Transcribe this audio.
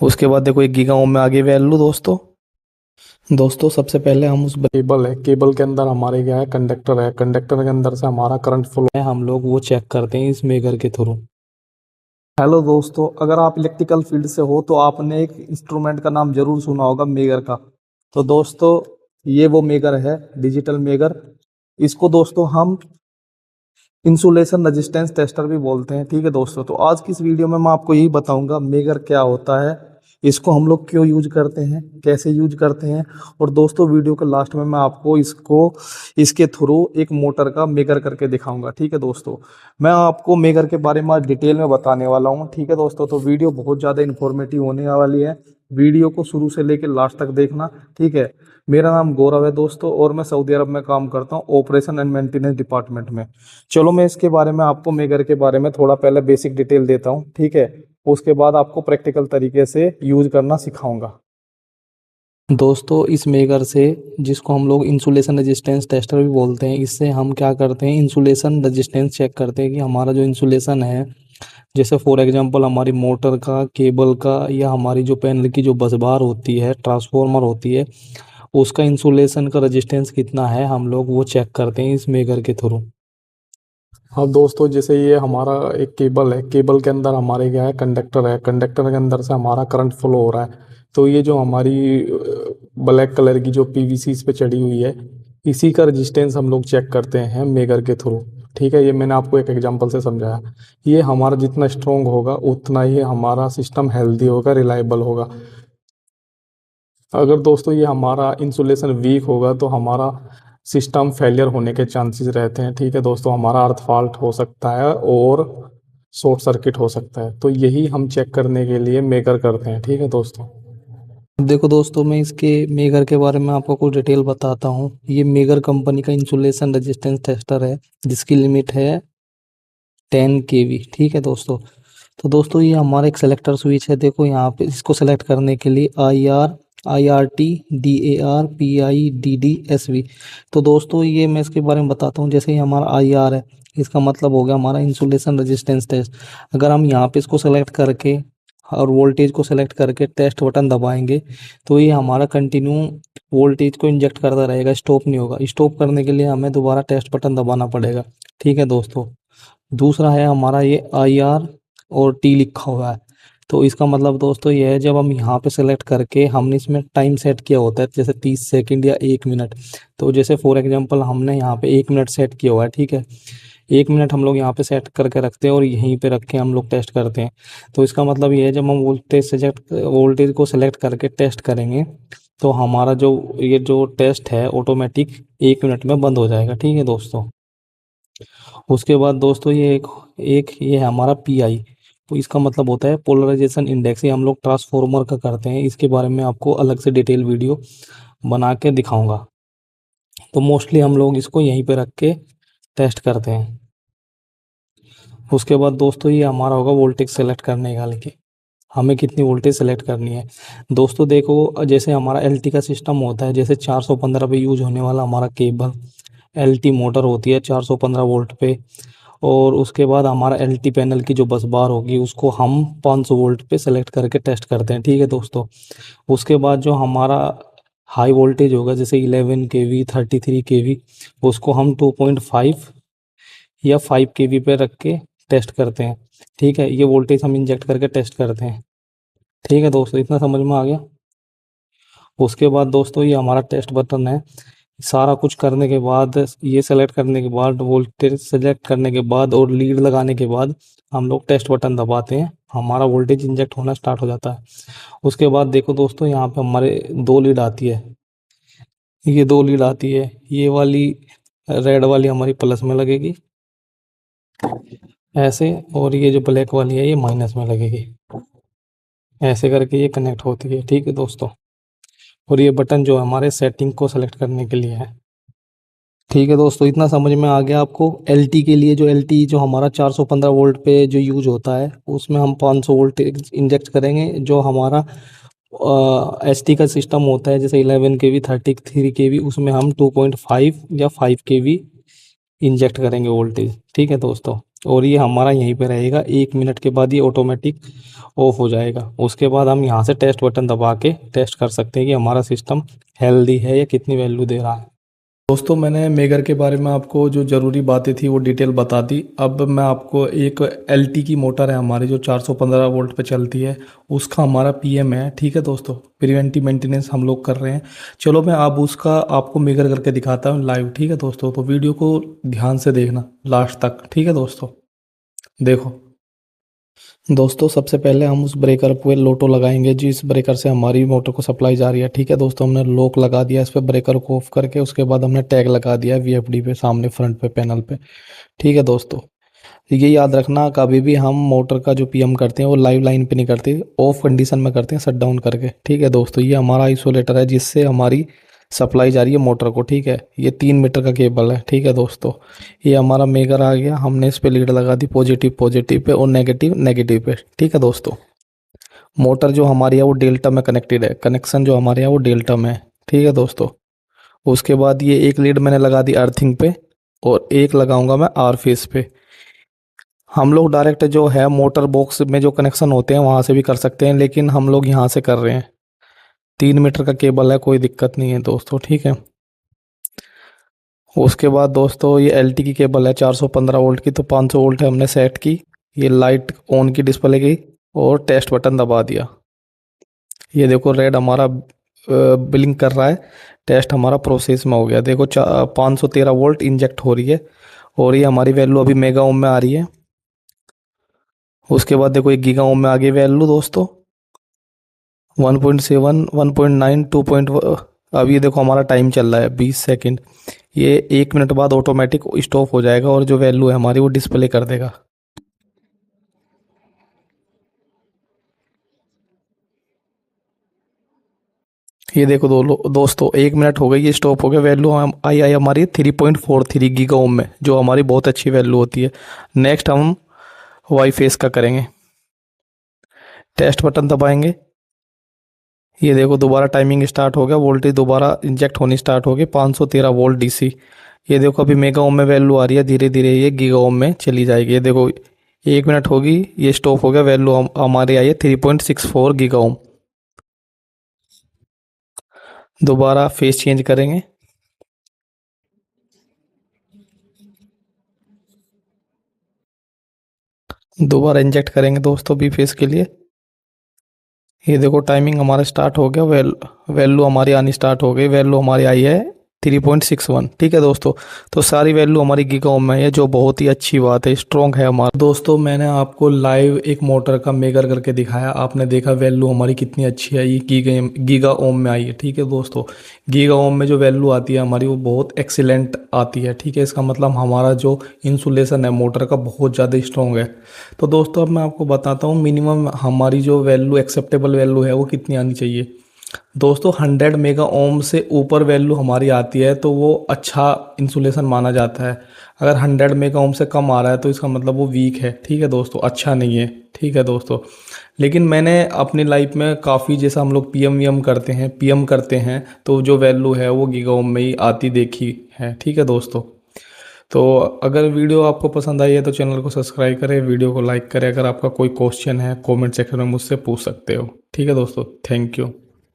उसके बाद देखो 1 गीगा ओम में आगे वैल्यू दोस्तों। दोस्तों सबसे पहले हम उस केबल है, केबल के अंदर हमारे क्या है, कंडक्टर है, कंडक्टर के अंदर से हमारा करंट फ्लो है, हम लोग वो चेक करते हैं इस मेगर के थ्रू। हेलो दोस्तों, अगर आप इलेक्ट्रिकल फील्ड से हो तो आपने एक इंस्ट्रूमेंट का नाम जरूर सुना होगा, मेगर का। तो दोस्तों ये वो मेगर है, डिजिटल मेगर। इसको दोस्तों हम इंसुलेशन रेजिस्टेंस टेस्टर भी बोलते हैं। ठीक है दोस्तों, तो आज की इस वीडियो में मैं आपको यही बताऊंगा मेगर क्या होता है, इसको हम लोग क्यों यूज करते हैं, कैसे यूज करते हैं। और दोस्तों वीडियो के लास्ट में मैं आपको इसके थ्रू एक मोटर का मेगर करके दिखाऊंगा। ठीक है दोस्तों, मैं आपको मेगर के बारे में आज डिटेल में बताने वाला हूँ। ठीक है दोस्तों, तो वीडियो बहुत ज़्यादा इन्फॉर्मेटिव होने वाली है। वीडियो को शुरू से लेकर लास्ट तक देखना। ठीक है, मेरा नाम गौरव है दोस्तों, और मैं सऊदी अरब में काम करता हूँ ऑपरेशन एंड मेंटेनेंस डिपार्टमेंट में। चलो मैं इसके बारे में आपको मेगर के बारे में थोड़ा पहले बेसिक डिटेल देता हूँ। ठीक है, उसके बाद आपको प्रैक्टिकल तरीके से यूज करना सिखाऊंगा। दोस्तों इस मेगर से, जिसको हम लोग इंसुलेशन रेजिस्टेंस टेस्टर भी बोलते हैं, इससे हम क्या करते हैं, इंसुलेशन रेजिस्टेंस चेक करते हैं कि हमारा जो इंसुलेशन है, जैसे फॉर एग्जांपल हमारी मोटर का, केबल का, या हमारी जो पैनल की जो बस बार होती है, ट्रांसफार्मर होती है, उसका इंसुलेशन का रेजिस्टेंस कितना है, हम लोग वो चेक करते हैं इस मेगर के थ्रू। अब दोस्तों जैसे ये हमारा एक केबल है, केबल के अंदर हमारे क्या है, कंडक्टर है, कंडक्टर के अंदर से हमारा करंट फ्लो हो रहा है। तो ये जो हमारी ब्लैक कलर की जो पीवीसी इस पे चढ़ी हुई है, इसी का रेजिस्टेंस हम लोग चेक करते हैं मेगर के थ्रू। ठीक है, ये मैंने आपको एक एग्जांपल से समझाया। ये हमारा जितना स्ट्रोंग होगा उतना ही हमारा सिस्टम हेल्दी होगा, रिलायबल होगा। अगर दोस्तों ये हमारा इंसुलेशन वीक होगा तो हमारा सिस्टम फेलियर होने के चांसेस रहते हैं। ठीक है दोस्तों, हमारा अर्थ फॉल्ट हो सकता है और शॉर्ट सर्किट हो सकता है। तो यही हम चेक करने के लिए मेकर करते हैं। ठीक है दोस्तों, देखो दोस्तों, मैं इसके मेगर के बारे में आपको कुछ डिटेल बताता हूँ। ये मेगर कंपनी का इंसुलेशन रेजिस्टेंस टेस्टर है, जिसकी लिमिट है 10 kV। ठीक है दोस्तों, तो दोस्तों ये हमारा एक सेलेक्टर स्विच है। देखो यहाँ पे इसको सेलेक्ट करने के लिए IR, IRT, DAR, PIDD, SV। तो दोस्तों ये मैं इसके बारे में बताता हूँ। जैसे ये हमारा IR है, इसका मतलब हो गया हमारा इंसुलेशन रेजिस्टेंस टेस्ट। अगर हम यहाँ पे इसको सेलेक्ट करके और वोल्टेज को सेलेक्ट करके टेस्ट बटन दबाएंगे, तो ये हमारा कंटिन्यू वोल्टेज को इंजेक्ट करता रहेगा, स्टॉप नहीं होगा। स्टॉप करने के लिए हमें दोबारा टेस्ट बटन दबाना पड़ेगा। ठीक है दोस्तों, दूसरा है हमारा ये IR और T लिखा हुआ है। तो इसका मतलब दोस्तों ये है, जब हम यहाँ पे सेलेक्ट करके हमने इसमें टाइम सेट किया होता है, जैसे 30 सेकंड या 1 मिनट। तो जैसे फॉर एग्जांपल हमने यहाँ पे 1 मिनट सेट किया हुआ है। ठीक है, 1 मिनट हम लोग यहाँ पे सेट करके रखते हैं और यहीं पे रख के हम लोग टेस्ट करते हैं। तो इसका मतलब ये है, जब हम वोल्टेज को सेलेक्ट करके टेस्ट करेंगे, तो हमारा जो ये जो टेस्ट है ऑटोमेटिक 1 मिनट में बंद हो जाएगा। ठीक है दोस्तों, उसके बाद दोस्तों ये एक ये है हमारा PI। तो इसका मतलब होता है पोलराइजेशन इंडेक्स। ये हम लोग ट्रांसफॉर्मर का करते हैं, इसके बारे में आपको अलग से डिटेल वीडियो बना के दिखाऊंगा। तो मोस्टली हम लोग इसको यहीं पे रख के टेस्ट करते हैं। उसके बाद दोस्तों ये हमारा होगा वोल्टेज सेलेक्ट करने का, लेके हमें कितनी वोल्टेज सेलेक्ट करनी है। दोस्तों देखो, जैसे हमारा LT का सिस्टम होता है, जैसे 415 पे यूज होने वाला हमारा केबल LT मोटर होती है 415 वोल्ट पे। और उसके बाद हमारा LT पैनल की जो बस बार होगी, उसको हम 500 वोल्ट पे सेलेक्ट करके टेस्ट करते हैं। ठीक है दोस्तों, उसके बाद जो हमारा हाई वोल्टेज होगा, जैसे 11 kV, 33 kV, उसको हम 2.5 या 5 kV पे रख के टेस्ट करते हैं। ठीक है, ये वोल्टेज हम इंजेक्ट करके टेस्ट करते हैं। ठीक है दोस्तों, इतना समझ में आ गया। उसके बाद दोस्तों ये हमारा टेस्ट बटन है। सारा कुछ करने के बाद, ये सेलेक्ट करने के बाद, वोल्टेज सेलेक्ट करने के बाद और लीड लगाने के बाद हम लोग टेस्ट बटन दबाते हैं, हमारा वोल्टेज इंजेक्ट होना स्टार्ट हो जाता है। उसके बाद देखो दोस्तों, यहाँ पे हमारे दो लीड आती है। ये दो लीड आती है, ये वाली रेड वाली हमारी प्लस में लगेगी ऐसे, और ये जो ब्लैक वाली है ये माइनस में लगेगी ऐसे करके, ये कनेक्ट होती है। ठीक है दोस्तों, और ये बटन जो हमारे सेटिंग को सेलेक्ट करने के लिए है। ठीक है दोस्तों, इतना समझ में आ गया आपको। LT के लिए, जो LT जो हमारा 415 वोल्ट पे जो यूज होता है, उसमें हम 500 वोल्ट इंजेक्ट करेंगे। जो हमारा ST का सिस्टम होता है, जैसे 11 kV, 33 kV, उसमें हम 2.5 या 5 kV इंजेक्ट करेंगे वोल्टेज। ठीक है दोस्तों, और ये हमारा यहीं पे रहेगा। 1 मिनट के बाद ये ऑटोमेटिक ऑफ हो जाएगा। उसके बाद हम यहाँ से टेस्ट बटन दबा के टेस्ट कर सकते हैं कि हमारा सिस्टम हेल्दी है या कितनी वैल्यू दे रहा है। दोस्तों मैंने मेगर के बारे में आपको जो ज़रूरी बातें थी वो डिटेल बता दी। अब मैं आपको एक एलटी की मोटर है हमारी जो 415 वोल्ट पे चलती है, उसका हमारा पीएम है। ठीक है दोस्तों, प्रिवेंटिव मेंटेनेंस हम लोग कर रहे हैं। चलो मैं अब उसका आपको मेगर करके दिखाता हूँ लाइव। ठीक है दोस्तों, तो वीडियो को ध्यान से देखना लास्ट तक। ठीक है दोस्तों, देखो दोस्तों, सबसे पहले हम उस ब्रेकर पे लोटो लगाएंगे जिस ब्रेकर से हमारी मोटर को सप्लाई जा रही है। ठीक है दोस्तों, हमने लॉक लगा दिया इस पे ब्रेकर को ऑफ करके। उसके बाद हमने टैग लगा दिया है वीएफडी पे सामने फ्रंट पे पैनल पे। ठीक है दोस्तों, ये याद रखना कभी भी हम मोटर का जो पीएम करते हैं वो लाइव लाइन पे नहीं करते, ऑफ कंडीशन में करते हैं शट डाउन करके। ठीक है दोस्तों, ये हमारा आइसोलेटर है जिससे हमारी सप्लाई जा रही है मोटर को। ठीक है, ये 3 मीटर का केबल है। ठीक है दोस्तों, ये हमारा मेकर आ गया, हमने इस पे लीड लगा दी पॉजिटिव पॉजिटिव पे और नेगेटिव नेगेटिव पे। ठीक है दोस्तों, मोटर जो हमारी है वो डेल्टा में कनेक्टेड है, कनेक्शन जो हमारे यहाँ वो डेल्टा में है। ठीक है दोस्तों, उसके बाद ये एक लीड मैंने लगा दी अर्थिंग पे और एक लगाऊंगा मैं आर फेस पे। हम लोग डायरेक्ट जो है मोटर बॉक्स में जो कनेक्शन होते हैं वहाँ से भी कर सकते हैं, लेकिन हम लोग यहाँ से कर रहे हैं। 3 मीटर का केबल है, कोई दिक्कत नहीं है दोस्तों। ठीक है, उसके बाद दोस्तों ये एलटी की केबल है 415 वोल्ट की, तो 500 वोल्ट है हमने सेट की। ये लाइट ऑन की डिस्प्ले की और टेस्ट बटन दबा दिया। ये देखो रेड हमारा ब्लिंक कर रहा है, टेस्ट हमारा प्रोसेस में हो गया। देखो 513 वोल्ट इंजेक्ट हो रही है और ये हमारी वैल्यू अभी मेगा ओम में आ रही है। उसके बाद देखो एक गीगा ओम में आ गई वैल्यू दोस्तों, 1.7 1.9 2. अब ये देखो हमारा टाइम चल रहा है 20 सेकेंड। ये 1 मिनट बाद ऑटोमेटिक स्टॉप हो जाएगा और जो वैल्यू है हमारी वो डिस्प्ले कर देगा। ये देखो दोस्तों 1 मिनट हो गई, ये स्टॉप हो गया। वैल्यू हम आई आई हमारी 3.43 गीगा ओम में, जो हमारी बहुत अच्छी वैल्यू होती है। नेक्स्ट हम वाई फेस का करेंगे, टेस्ट बटन दबाएंगे। ये देखो दोबारा टाइमिंग स्टार्ट हो गया, वोल्टेज दोबारा इंजेक्ट होनी स्टार्ट हो गई 513 वोल्ट डीसी। ये देखो अभी मेगा ओम में वैल्यू आ रही है, धीरे धीरे ये गीगा ओम में चली जाएगी। ये देखो 1 मिनट होगी, ये स्टॉप हो गया, वैल्यू हमारी आई है 3.64 गीगा ओम। दोबारा फेस चेंज करेंगे, दोबारा इंजेक्ट करेंगे दोस्तों बी फेस के लिए। ये देखो टाइमिंग हमारा स्टार्ट हो गया, वैल्यू हमारी आनी स्टार्ट हो गई, वैल्यू हमारी आई है 3.61। ठीक है दोस्तों, तो सारी वैल्यू हमारी गीगा ओम में है, जो बहुत ही अच्छी बात है, स्ट्रॉन्ग है हमारा। दोस्तों मैंने आपको लाइव एक मोटर का मेगर करके दिखाया, आपने देखा वैल्यू हमारी कितनी अच्छी है, ये गीगा ओम में आई है। ठीक है दोस्तों, गीगा ओम में जो वैल्यू आती है हमारी वो बहुत एक्सीलेंट आती है। ठीक है, इसका मतलब हमारा जो इंसुलेशन है मोटर का बहुत ज़्यादा स्ट्रॉन्ग है। तो दोस्तों अब मैं आपको बताता हूँ मिनिमम हमारी जो वैल्यू एक्सेप्टेबल वैल्यू है वो कितनी आनी चाहिए। दोस्तों 100 मेगा ओम से ऊपर वैल्यू हमारी आती है तो वो अच्छा इंसुलेशन माना जाता है। अगर 100 मेगा ओम से कम आ रहा है तो इसका मतलब वो वीक है। ठीक है दोस्तों, अच्छा नहीं है। ठीक है दोस्तों, लेकिन मैंने अपनी लाइफ में काफ़ी, जैसा हम लोग पीएम करते हैं, पीएम करते हैं तो जो वैल्यू है वो गीगा ओम में ही आती देखी है। ठीक है दोस्तों, तो अगर वीडियो आपको पसंद आई है तो चैनल को सब्सक्राइब करें, वीडियो को लाइक करें। अगर आपका कोई क्वेश्चन है कमेंट सेक्शन में मुझसे पूछ सकते हो। ठीक है दोस्तों, थैंक यू।